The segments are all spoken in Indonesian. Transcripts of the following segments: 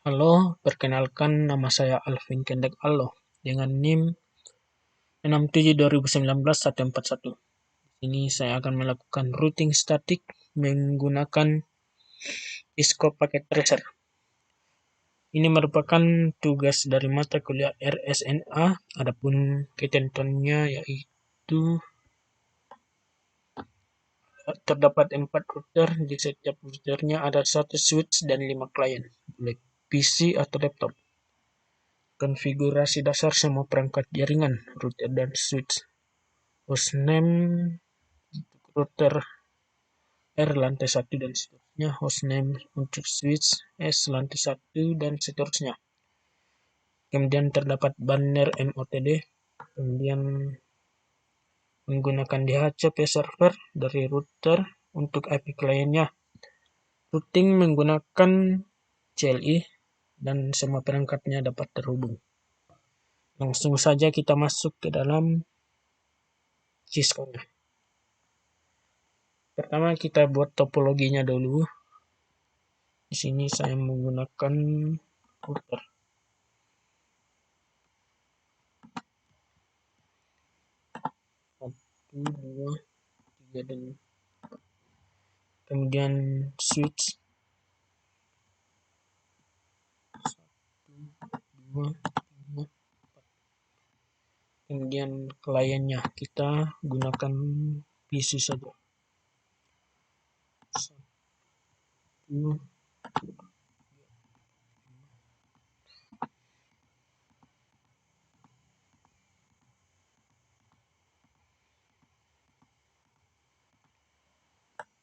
Halo, perkenalkan nama saya Alvin Kendek Allo dengan NIM 67 2019 141. Ini saya akan melakukan routing statik menggunakan Cisco Packet Tracer. Ini merupakan tugas dari mata kuliah RSNA, adapun ketentuannya yaitu terdapat 4 router, di setiap routernya ada 1 switch dan 5 klien, baik PC atau laptop. Konfigurasi dasar semua perangkat jaringan, router dan switch. Hostname router R lantai 1 dan seterusnya. Hostname untuk switch S lantai 1 dan seterusnya. Kemudian terdapat banner MOTD. Kemudian menggunakan DHCP server dari router untuk IP kliennya. Routing menggunakan CLI dan semua perangkatnya dapat terhubung. Langsung saja kita masuk ke dalam Cisco-nya. Pertama kita buat topologinya dulu. Di sini saya menggunakan router. Satu, dua, tiga, dan kemudian switch. Satu, dua, tiga. Kemudian kliennya kita gunakan PC saja. Satu.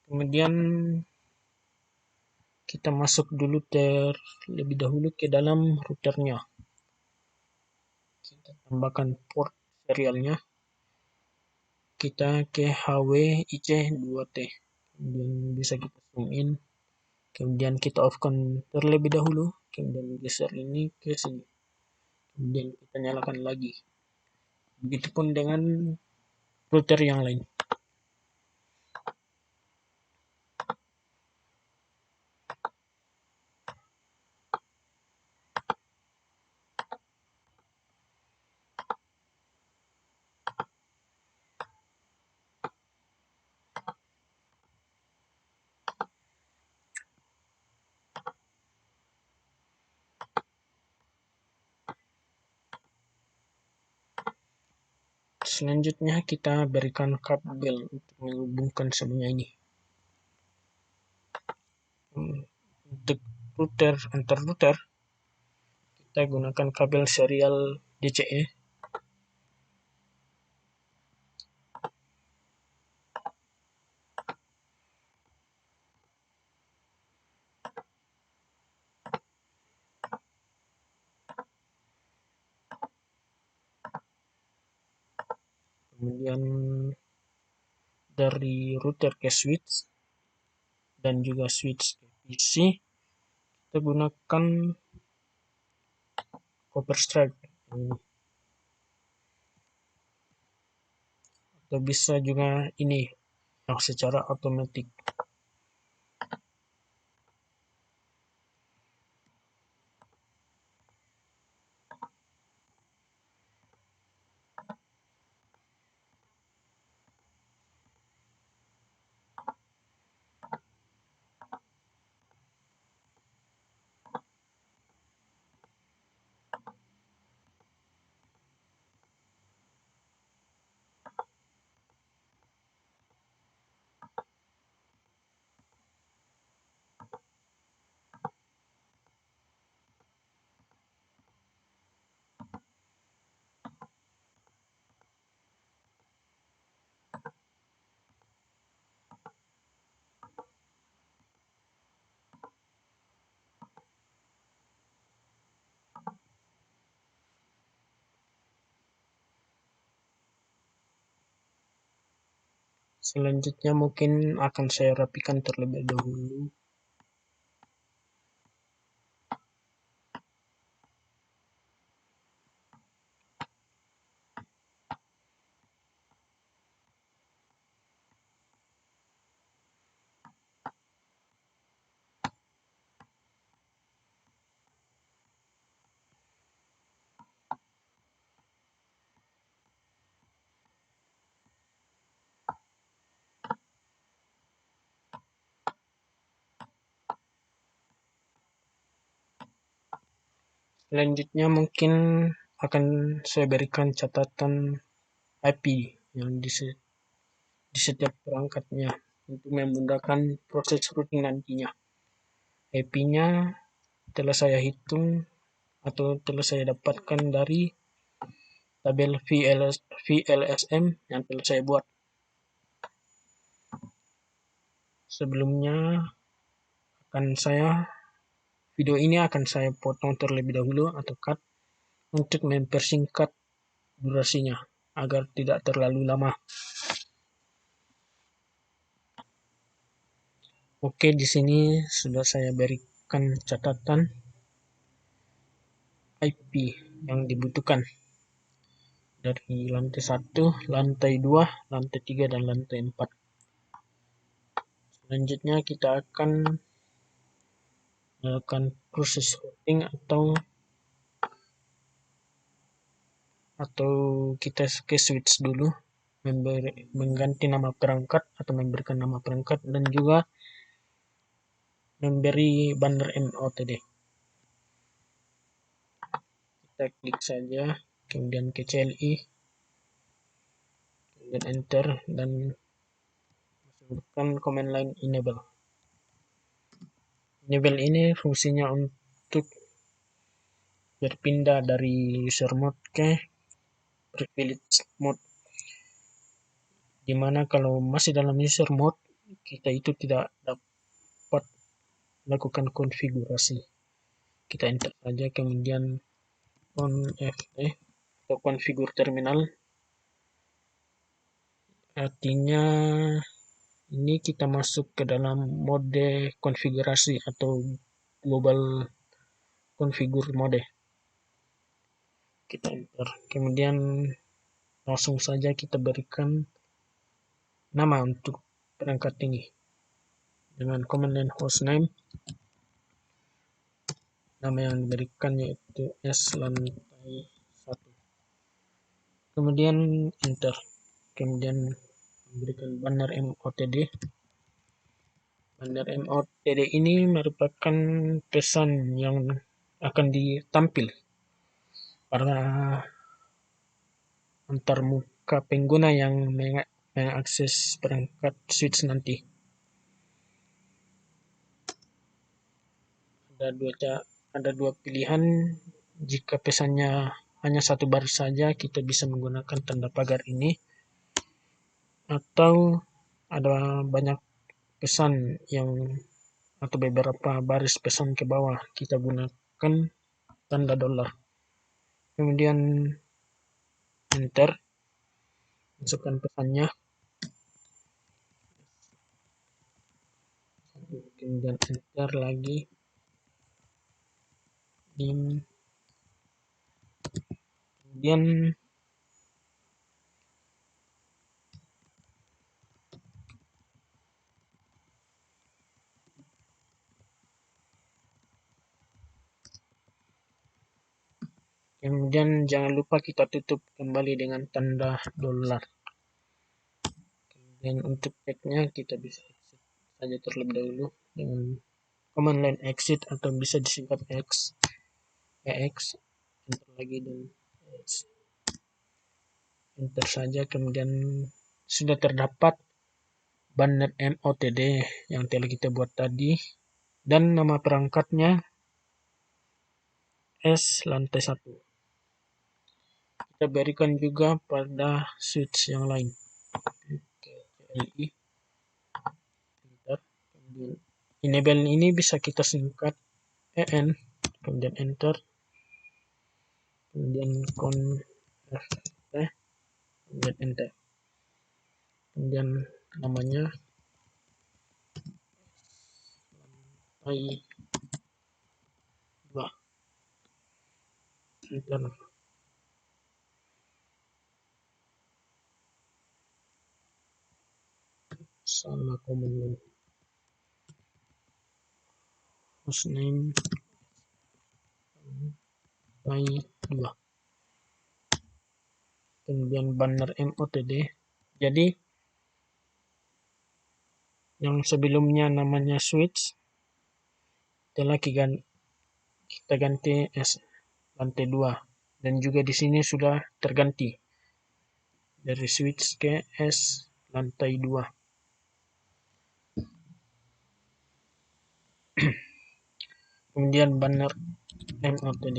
Kemudian kita masuk dulu terlebih dahulu ke dalam routernya. Kita tambahkan port serialnya. Kita ke HWIC2T. Kemudian bisa kita zoom in. Kemudian kita off-kan terlebih dahulu. Kemudian geser ini ke sini. Kemudian kita nyalakan lagi. Begitupun dengan router yang lain. Selanjutnya kita berikan kabel untuk menghubungkan semuanya ini. Untuk router antar router kita gunakan kabel serial DCE. Kemudian dari router ke switch dan juga switch ke PC kita gunakan copper stripe ini. Atau bisa juga ini yang secara otomatis. Selanjutnya mungkin akan saya rapikan terlebih dahulu. Selanjutnya mungkin akan saya berikan catatan IP yang di setiap perangkatnya untuk memudahkan proses routing nantinya. IP-nya telah saya hitung atau telah saya dapatkan dari tabel VLSM yang telah saya buat. Sebelumnya video ini akan saya potong terlebih dahulu atau cut untuk mempersingkat durasinya agar tidak terlalu lama. Oke, di sini sudah saya berikan catatan IP yang dibutuhkan dari lantai 1, lantai 2, lantai 3, dan lantai 4. Selanjutnya kita akan melakukan proses routing atau kita ke switch dulu, mengganti nama perangkat atau memberikan nama perangkat dan juga memberi banner MOTD. Kita klik saja, kemudian ke CLI, kemudian enter dan masukkan command line enable. Enable ini fungsinya untuk berpindah dari user mode ke privilege mode, dimana kalau masih dalam user mode kita itu tidak dapat melakukan konfigurasi. Kita enter saja, kemudian confd atau configure terminal, artinya ini kita masuk ke dalam mode konfigurasi atau global configure mode. Kita enter, kemudian langsung saja kita berikan nama untuk perangkat ini dengan command line hostname. Nama yang diberikan yaitu S lantai 1. Kemudian enter, kemudian memberikan banner MOTD. Banner MOTD ini merupakan pesan yang akan ditampil pada antar muka pengguna yang mengakses perangkat switch nanti. Ada dua pilihan. Jika pesannya hanya satu baris saja, kita bisa menggunakan tanda pagar ini, atau ada banyak pesan atau beberapa baris pesan ke bawah, kita gunakan tanda $. Kemudian enter, masukkan pesannya, kemudian enter lagi, kemudian jangan lupa kita tutup kembali dengan tanda $. Dan untuk tag-nya kita bisa exit saja terlebih dahulu dengan command line exit atau bisa disingkat EX, enter lagi dan enter saja, kemudian sudah terdapat banner MOTD yang telah kita buat tadi dan nama perangkatnya S lantai 1. Kita berikan juga pada switch yang lain. CLI, enter, kemudian enable ini bisa kita singkat EN, kemudian enter, kemudian confd, kemudian enter, kemudian namanya lantai 2, enter, sama command line hostname lantai 2, kemudian banner MOTD. Jadi yang sebelumnya namanya switch telah kita ganti S lantai 2. Dan juga di sini sudah terganti dari switch ke S lantai 2. Kemudian banner MOTD.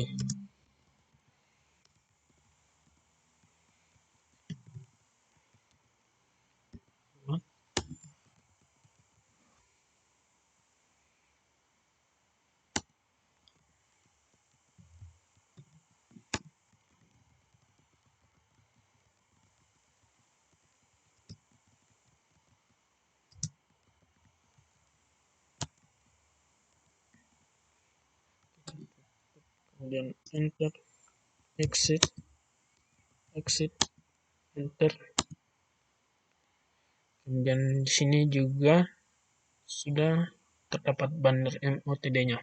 Kemudian enter, exit, exit, enter. Kemudian di sini juga sudah terdapat banner MOTD-nya.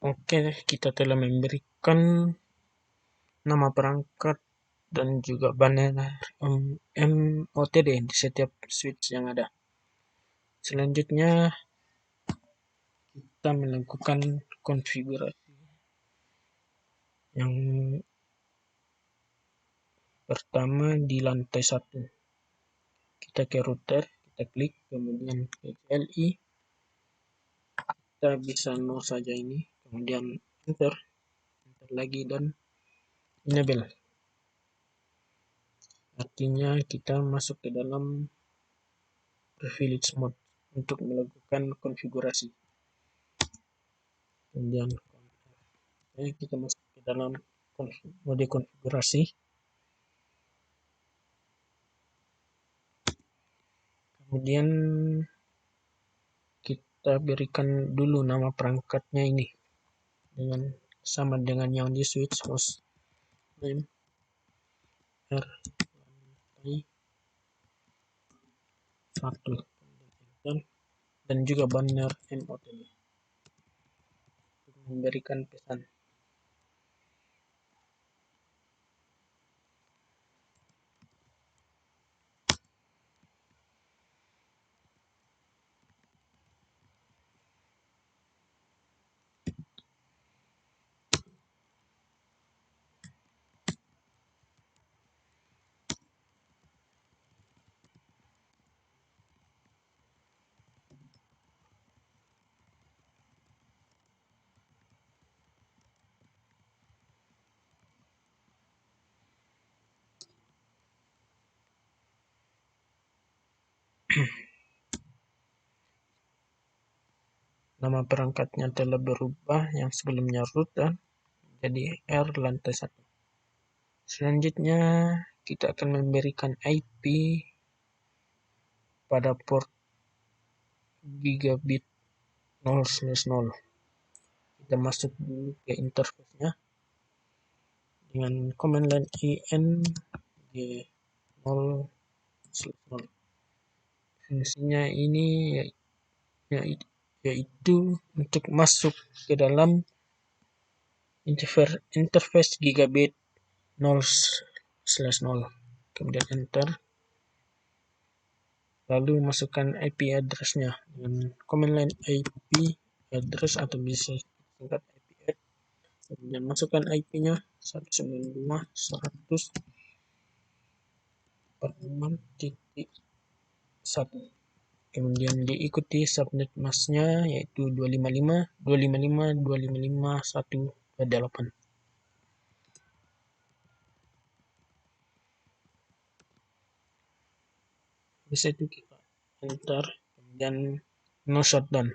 Oke, kita telah memberikan nama perangkat dan juga banner MOTD di setiap switch yang ada. Selanjutnya kita melakukan konfigurasi yang pertama di lantai 1. Kita ke router, kita klik, kemudian ke CLI, kita bisa no saja ini, kemudian enter, enter lagi dan enable. Artinya kita masuk ke dalam privilege mode untuk melakukan konfigurasi. Kemudian kita masuk ke dalam mode konfigurasi. Kemudian kita berikan dulu nama perangkatnya ini dengan sama dengan yang di switch host name R lantai 1 dan juga banner MOTD untuk memberikan pesan. Nama perangkatnya telah berubah, yang sebelumnya root jadi R lantai 1. Selanjutnya kita akan memberikan IP pada port gigabit 0/0. Kita masuk dulu ke interface-nya dengan command line g0/0. Fungsinya ini yaitu untuk masuk ke dalam interface gigabit 0/0. Kemudian enter, lalu masukkan IP address-nya dengan command line IP address atau bisa singkat IP add. Kemudian masukkan IP-nya 192.146.1. Kemudian diikuti subnet mask-nya yaitu 255.255.128. Bisa itu kita enter, kemudian no shutdown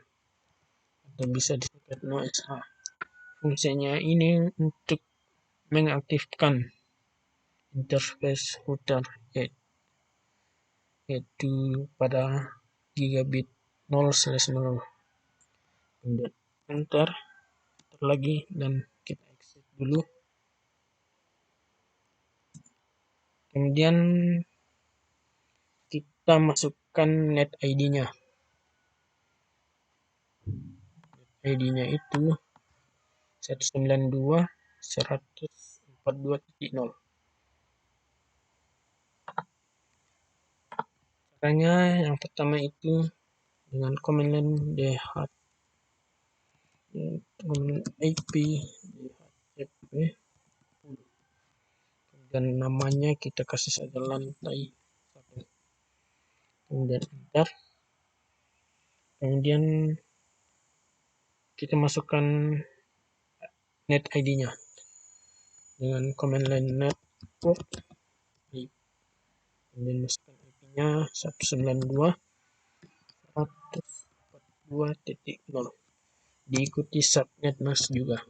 atau bisa disingkat no SH. Fungsinya ini untuk mengaktifkan interface router yaitu pada gigabit 0/0. Kemudian enter lagi dan kita exit dulu. Kemudian kita masukkan net ID-nya. ID-nya itu 192.142.0. Caranya yang pertama itu dengan command line IP DHCP, dan namanya kita kasih saja lantai 1. Kemudian enter. Kemudian kita masukkan net ID-nya dengan command line network. Kemudian masukkan IP-nya 192.142.0. Diikuti subnet mask juga.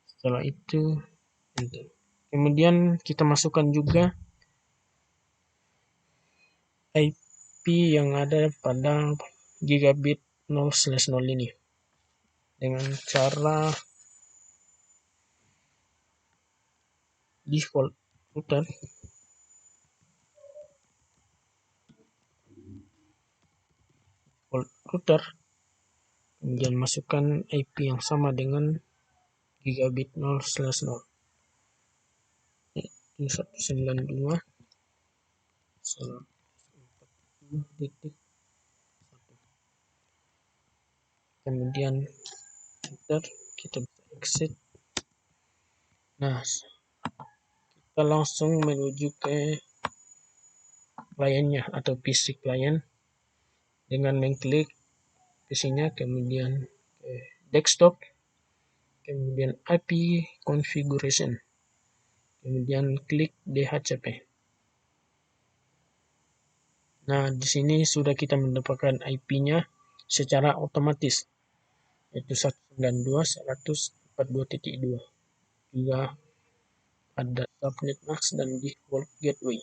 Setelah itu enter. Kemudian kita masukkan juga IP yang ada pada gigabit 0/0 ini dengan cara default router, kemudian masukkan IP yang sama dengan gigabit 0/0 yaitu 192.142.1. Kemudian enter, kita bisa exit. Nah, kita langsung menuju ke kliennya atau PC klien dengan mengklik PC-nya, kemudian ke desktop, kemudian IP configuration, kemudian klik DHCP. Nah, di sini sudah kita mendapatkan IP-nya secara otomatis yaitu 192.142.2. Juga ada subnet mask dan default gateway.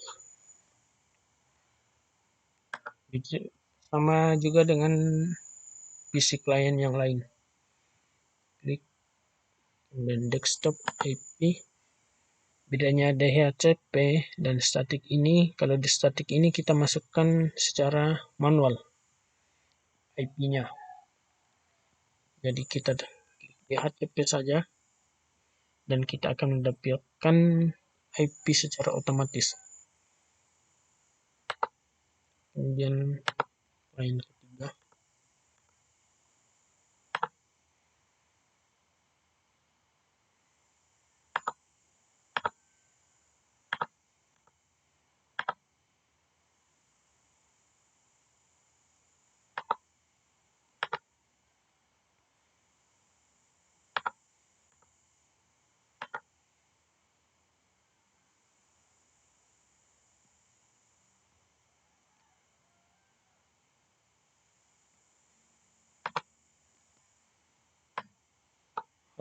Sama juga dengan PC klien yang lain. Klik kemudian desktop IP. Bedanya DHCP dan static ini, kalau di static ini kita masukkan secara manual IP-nya. Jadi kita klik DHCP saja dan kita akan mendapatkan IP secara otomatis. Kemudian lain ketiga.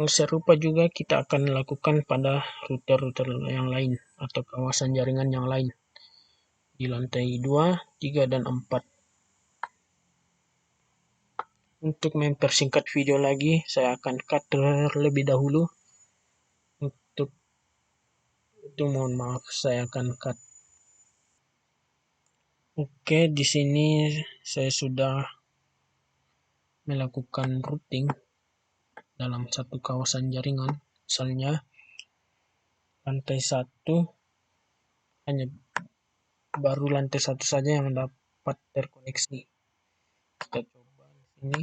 Hal serupa juga kita akan lakukan pada router-router yang lain atau kawasan jaringan yang lain di lantai 2, 3, dan 4. Untuk mempersingkat video lagi, saya akan cut terlebih dahulu. Untuk itu mohon maaf, saya akan cut. Oke, di sini saya sudah melakukan routing dalam satu kawasan jaringan. Misalnya lantai 1, hanya baru lantai 1 saja yang dapat terkoneksi. Kita coba di sini,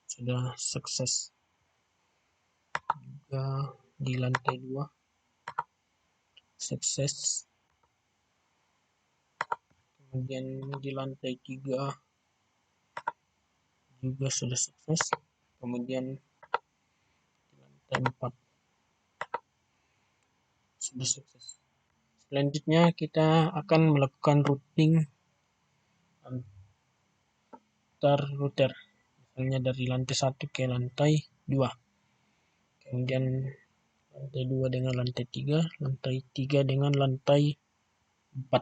sudah sukses. Juga di lantai 2 sukses. Kemudian di lantai 3 juga sudah sukses. Kemudian di lantai 4 sudah sukses. Selanjutnya kita akan melakukan routing antar router, misalnya dari lantai 1 ke lantai 2, kemudian lantai 2 dengan lantai 3, lantai 3 dengan lantai 4,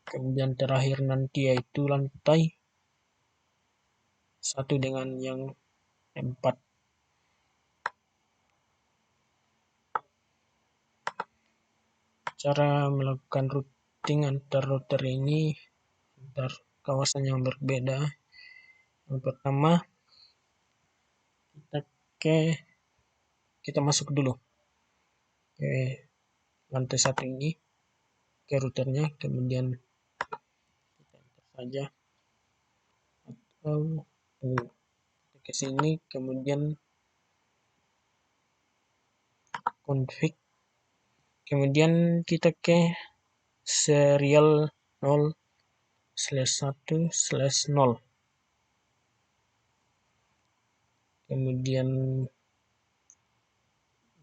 kemudian terakhir nanti yaitu lantai 1 dengan yang 4. Cara melakukan routing antar router ini antar kawasan yang berbeda. Yang pertama, kita masuk dulu ke lantai 1 ini, ke routernya, kemudian kita enter saja, atau ke sini, kemudian config, kemudian kita ke serial 0/1/0, kemudian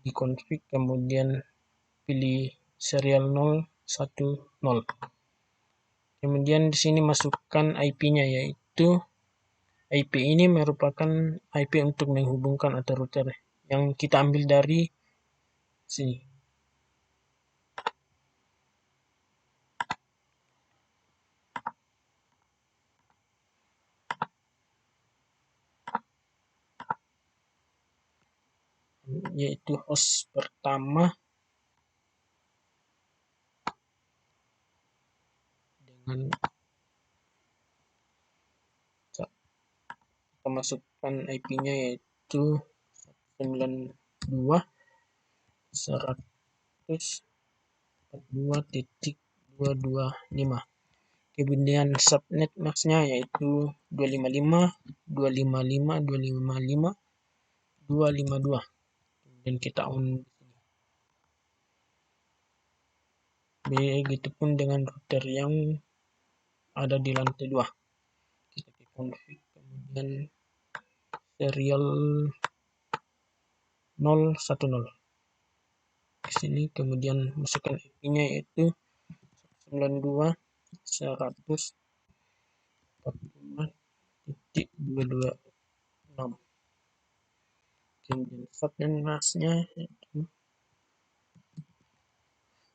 di config, kemudian pilih serial 010. Kemudian di sini masukkan IP-nya, yaitu IP ini merupakan IP untuk menghubungkan atau router yang kita ambil dari sini. Yaitu host pertama dengan kita masukkan IP-nya yaitu 192.142.225. Kemudian subnet mask-nya yaitu 255.255.255.252. Kemudian kita on. Begitupun dengan router yang ada di lantai 2. Kita ke config, kemudian serial 010 ke sini, kemudian masukkan IP-nya yaitu 92.142.226. Kemudian subnet mask-nya yaitu,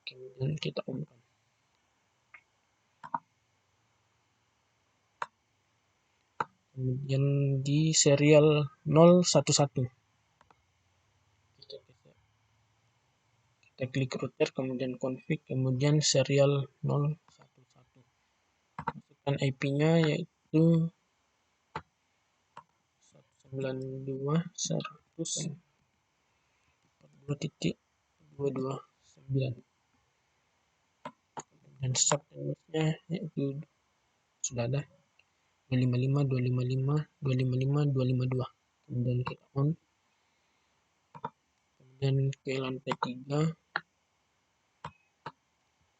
kemudian kita on-kan. Kemudian di serial 011 kita klik router, kemudian config, kemudian serial 011, masukkan IP-nya yaitu 192.142.229, dan subnetnya yaitu sudah ada 255.255.255.252. Kemudian kita on, kemudian ke lantai 3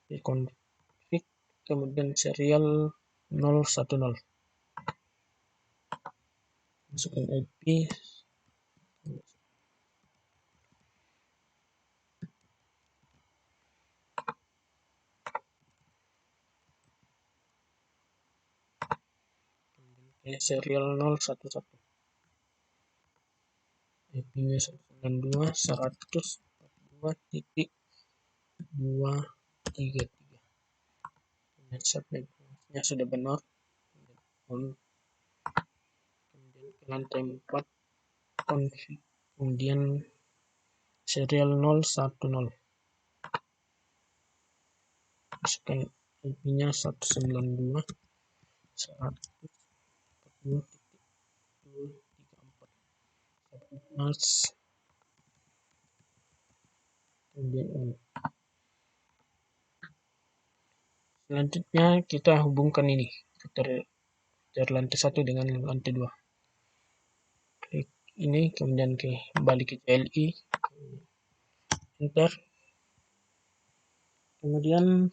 di config, kemudian serial 010, masukkan IP, serial 011. Ini 192.142.233. Dan subnetnya sudah benar. Kemudian ke lantai 4 config, kemudian serial 010, masukkan IP-nya 192.142.234, mas, kemudian selanjutnya kita hubungkan ini router lantai 1 dengan lantai 2. Klik ini, kemudian kembali ke CLI, enter, kemudian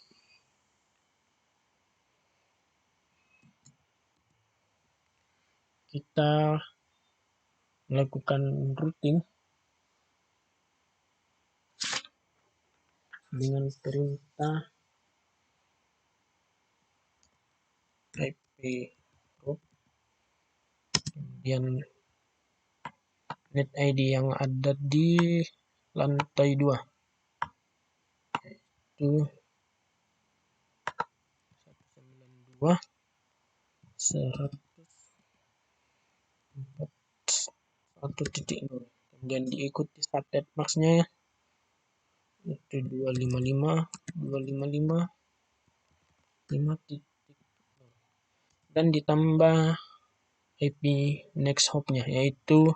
kita melakukan routing dengan perintah IP root, kemudian net ID yang ada di lantai 2 itu 192.141.0, kemudian diikuti subnet masknya itu 255.255.5.0, dan ditambah IP next hopnya yaitu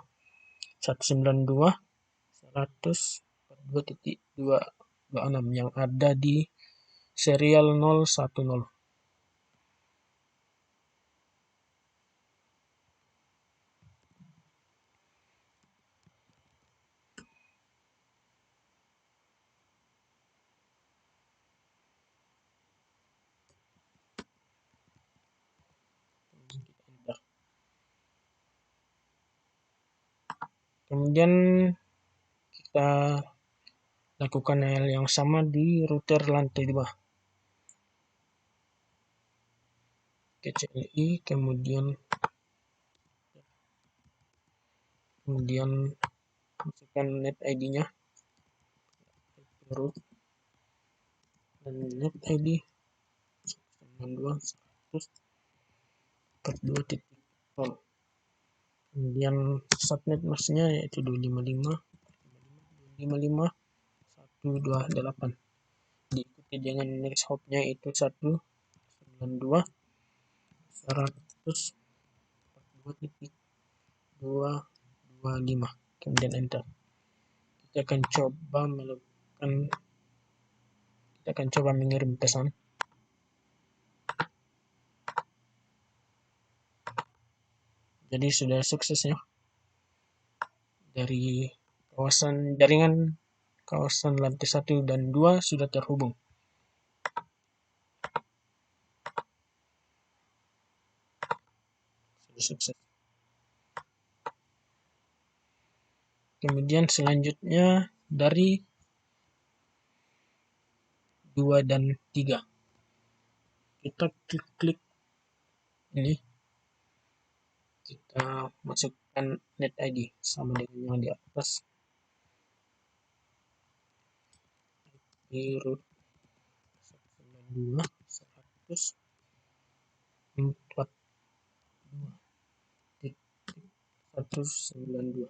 192.142.226 yang ada di serial 010. Kemudian kita lakukan hal yang sama di router lantai 2. Ke CLI, kemudian masukkan net ID-nya root dan net ID 192.142.0, kemudian subnet masknya yaitu 255.128, diikuti dengan next hopnya itu 192.142.225, kemudian enter. Kita akan coba mengirim pesan. Jadi sudah sukses ya, dari jaringan kawasan lantai 1 dan 2 sudah terhubung. Sudah sukses. Kemudian selanjutnya dari 2 dan 3 kita klik ini, kita masukkan net ID sama dengan yang di atas, di root 192.142.192,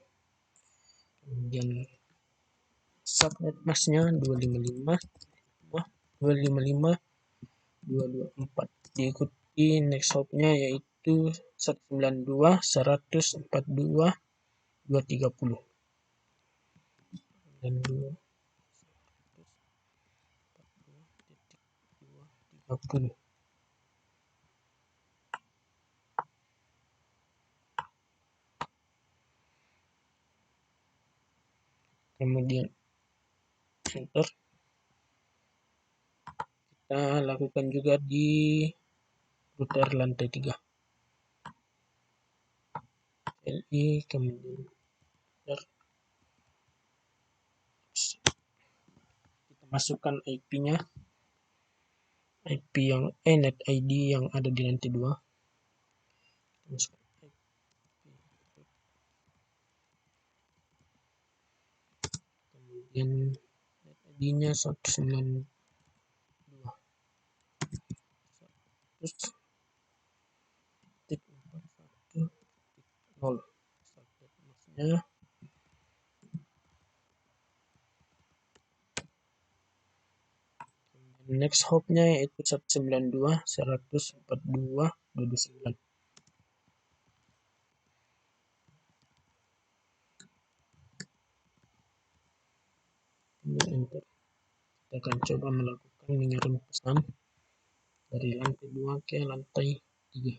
kemudian subnet masknya 255.224, diikuti next hopnya yaitu 192.142.230 dan 242.230. Kemudian enter. Kita lakukan juga di router lantai 3. LI, kemudian enter. Kita masukkan IP-nya, net ID yang ada di lantai 2. kemudian ID-nya 192 100.41.0 subnet masknya. Next hopnya yaitu 192.142.29. Enter. Kita akan coba melakukan mengirim pesan dari lantai 2 ke lantai 3.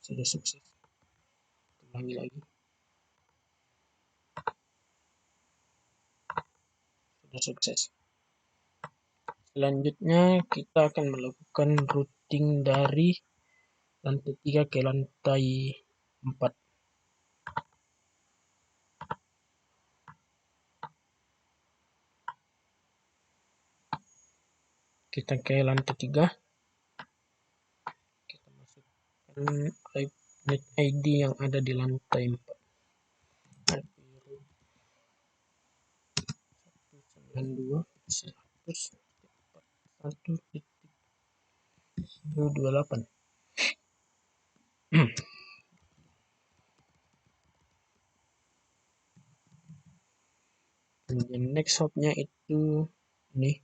Sudah sukses. Ulangi lagi. Sudah sukses. Selanjutnya kita akan melakukan routing dari lantai 3 ke lantai 4. Kita ke lantai 3. Kita masukkan net ID yang ada di lantai 4. 192.141.28. Kemudian next hopnya itu ini.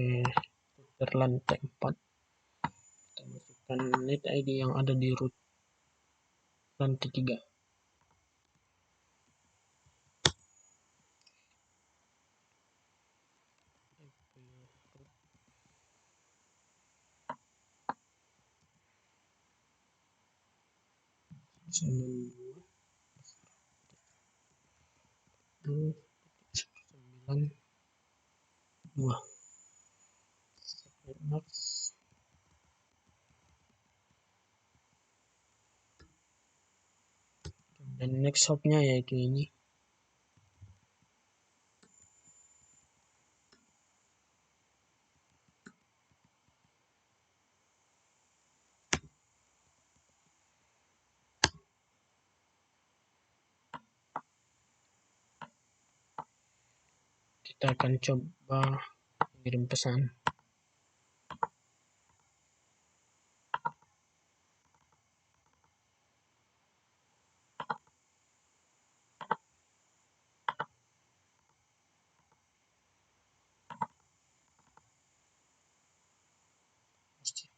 Router lantai 4. Kita masukkan net ID yang ada di root lantai 3. Dan next hopnya yaitu ini. Kita akan coba mengirim pesan.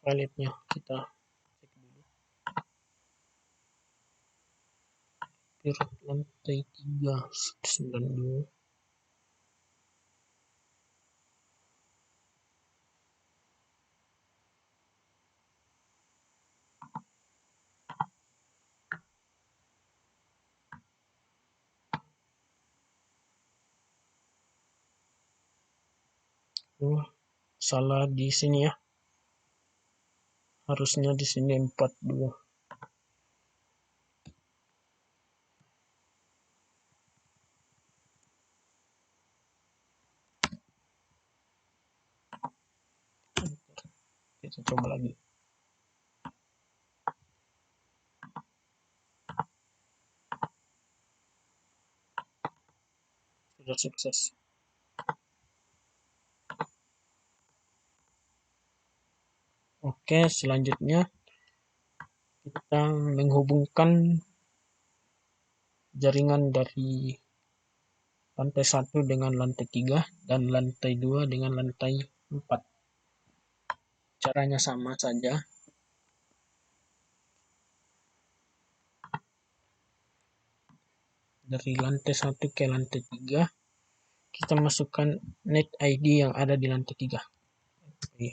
Validnya kita cek dulu. Root lantai 3 192. Salah di sini ya. Harusnya di sini 42. Kita coba lagi. Sudah sukses. Oke, selanjutnya kita menghubungkan jaringan dari lantai 1 dengan lantai 3 dan lantai 2 dengan lantai 4. Caranya sama saja. Dari lantai 1 ke lantai 3 kita masukkan net ID yang ada di lantai 3. Oke.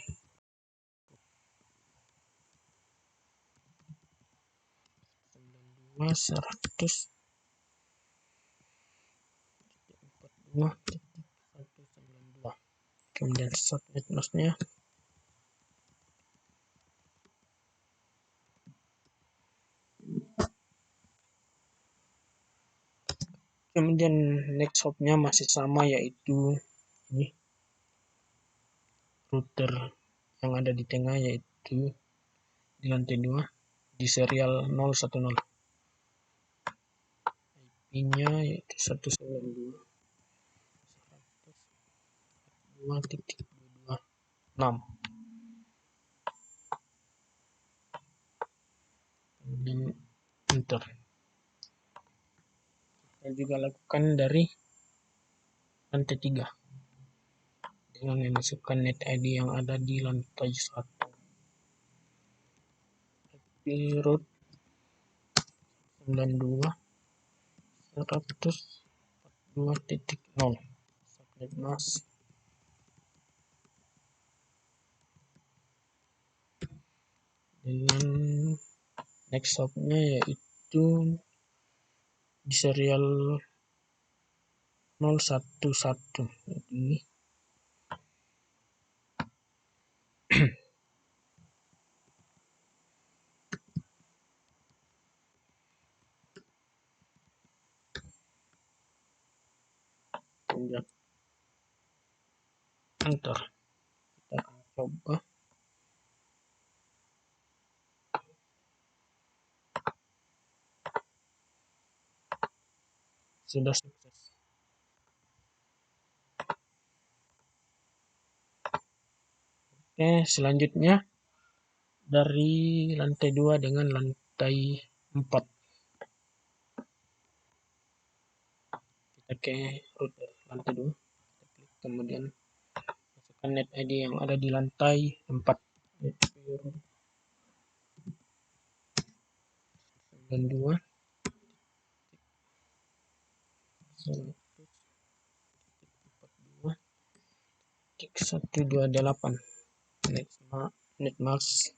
142.192. Kemudian subnet masknya Kemudian next hopnya masih sama, yaitu ini router yang ada di tengah, yaitu di lantai 2 di serial 010. IP-nya yaitu 192.168.2.226. Kemudian enter. Kita juga lakukan dari lantai 3 dengan memasukkan net ID yang ada di lantai 1. IP root 92.142.0 subnet mask. Dengan next hopnya yaitu di serial 011, ini kemudian enter. Kita akan coba. Sudah sukses. Oke, selanjutnya dari lantai 2 dengan lantai 4. Kita ke router lantai 2. Kita klik, kemudian masukkan net ID yang ada di lantai 4. 92 128 net mask.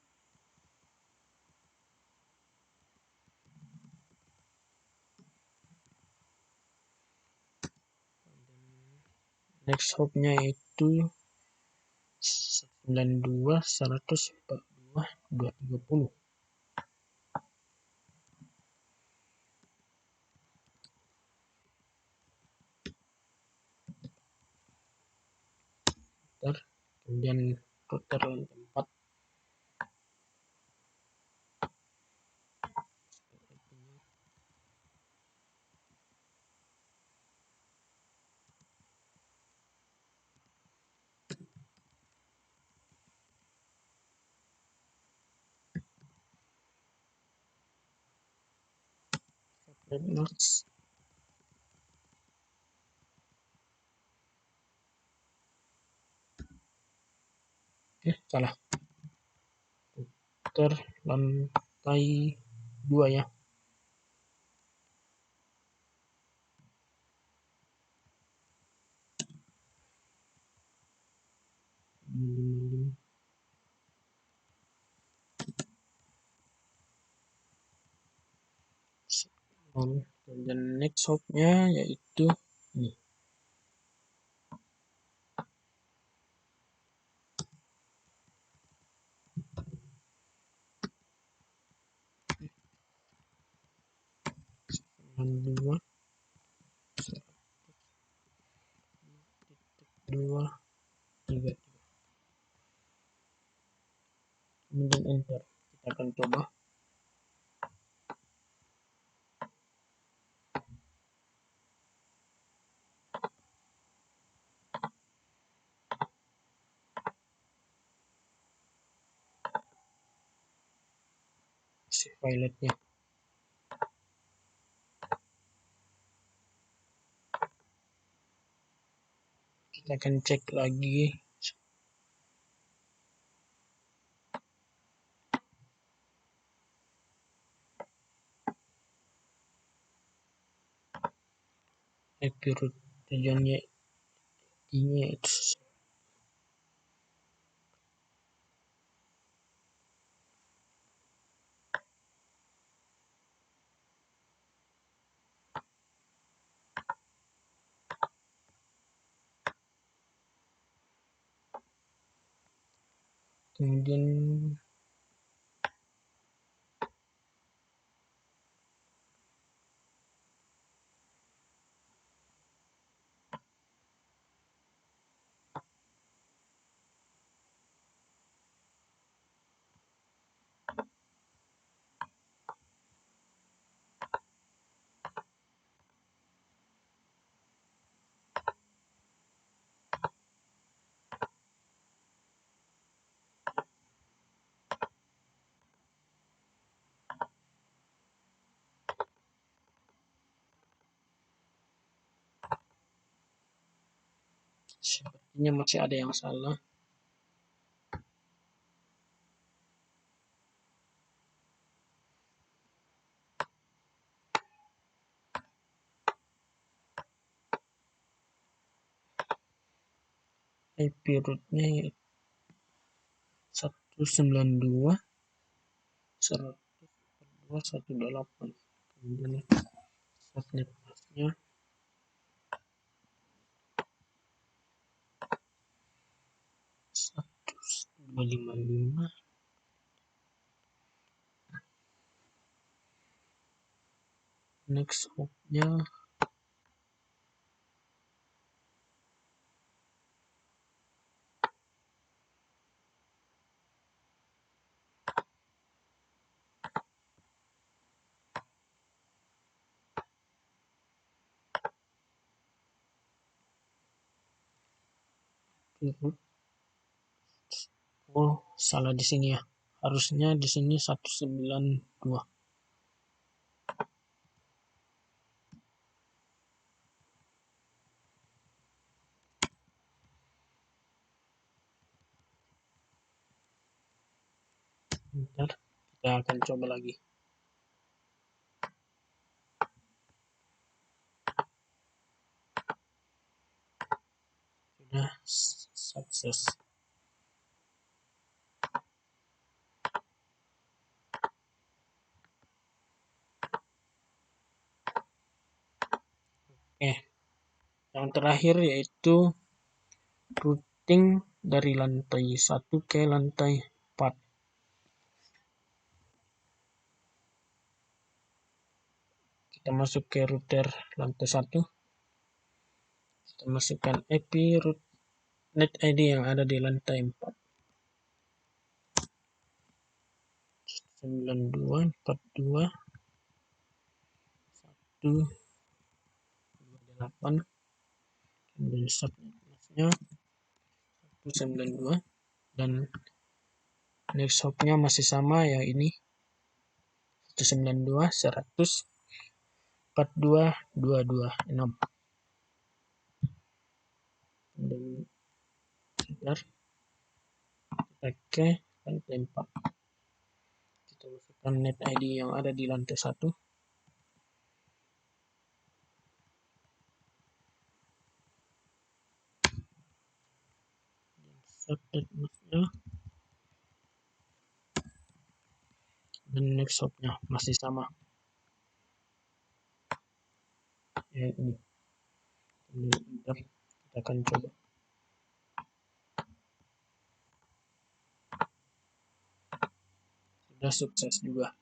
Next hopnya itu 92.142.230. Kemudian router lantai 4. Subnet mask. Salah. Router lantai 2 ya. Dan next hopnya yaitu ini. Dua, dua, tiga. Kemudian enter. Kita akan coba. Si pilotnya. Kita akan cek lagi. IP root tujuannya ini itu. Kemudian Sepertinya masih ada yang salah. IP rootnya 192.142.128. Kemudian subnet masknya 1255. Next hopnya root. Oh, salah di sini ya. Harusnya di sini 192. Bentar, kita akan coba lagi. Sudah sukses. Oke, yang terakhir yaitu routing dari lantai 1 ke lantai 4. Kita masuk ke router lantai 1. Kita masukkan IP root net ID yang ada di lantai 4. 92.42.128. Kemudian subnetnya 192 dan next hopnya masih sama ya, ini 192.100.42.226. Dan sebentar, kita ke lantai 4. Kita masukkan net ID yang ada di lantai 1. Subnet masknya dan next hopnya masih sama ya, ini. Bentar, kita akan coba. Sudah sukses juga.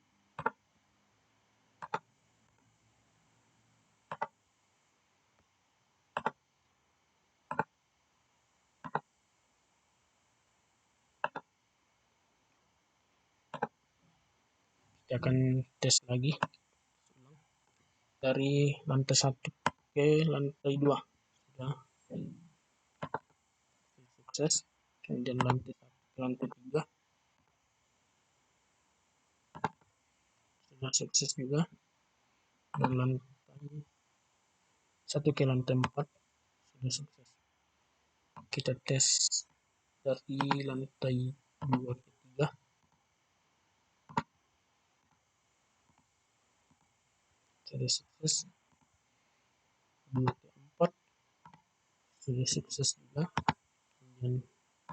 Kita akan tes lagi dari lantai 1 ke lantai 2. Sudah sukses. Kemudian lantai 1 ke lantai 3 sudah sukses juga. Dan lantai 1 ke lantai 4 sudah sukses. Kita tes dari lantai 2 ke 3. Sudah sukses. 2 ke 4 sudah sukses juga. Dan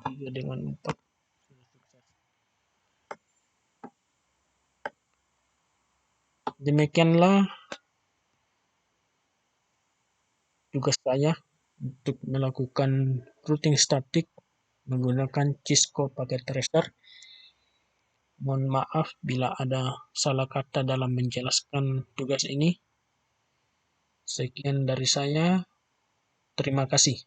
3 dengan 4 sudah sukses. Demikianlah tugas saya untuk melakukan routing statik menggunakan Cisco Packet Tracer. Mohon maaf bila ada salah kata dalam menjelaskan tugas ini. Sekian dari saya. Terima kasih.